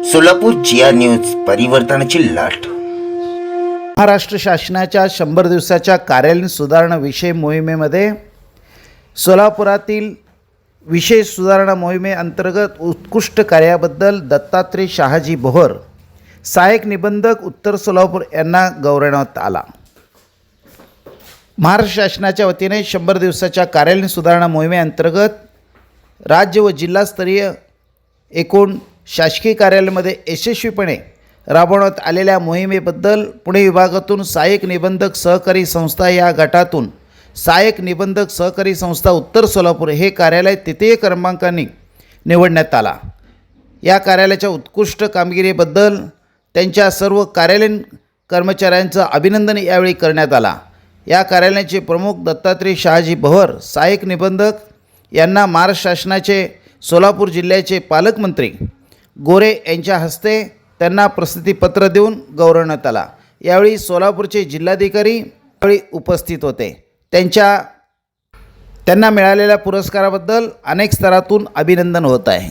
सोलापूर जिया news परिवर्तनाची लाट। महाराष्ट्र शासनाच्या 100 दिवसाच्या कार्यालयीन सुधारणा विषय मोहिमेमध्ये सोलापुरातील विशेष सुधारणा मोहिमेअंतर्गत उत्कृष्ट कार्याबद्दल दत्तात्रय शहाजी बोहर, सहाय्यक निबंधक, उत्तर सोलापूर यांना गौरवण्यात आला। महाराष्ट्र शासनाच्या वतीने 100 दिवसाच्या कार्यालयीन सुधारणा मोहिमेअंतर्गत राज्य व जिल्हास्तरीय एकूण शासकीय कार्यालयामध्ये यशस्वीपणे राबवण्यात आलेल्या मोहिमेबद्दल पुणे विभागातून सहाय्यक निबंधक सहकारी संस्था या गटातून सहाय्यक निबंधक सहकारी संस्था उत्तर सोलापूर हे कार्यालय तृतीय क्रमांकाने निवडण्यात आला। या कार्यालयाच्या उत्कृष्ट कामगिरीबद्दल त्यांच्या सर्व कार्यालयीन कर्मचाऱ्यांचं अभिनंदन यावेळी करण्यात आला। या कार्यालयाचे प्रमुख दत्तात्रय शहाजी बोहर, सहाय्यक निबंधक यांना महाराष्ट्र शासनाचे सोलापूर जिल्ह्याचे पालकमंत्री गोरे यांच्या हस्ते त्यांना प्रसिद्धीपत्र देऊन गौरवण्यात आला। यावेळी सोलापूरचे जिल्हाधिकारी यावेळी उपस्थित होते। त्यांना मिळालेल्या पुरस्काराबद्दल अनेक स्तरातून अभिनंदन होत आहे।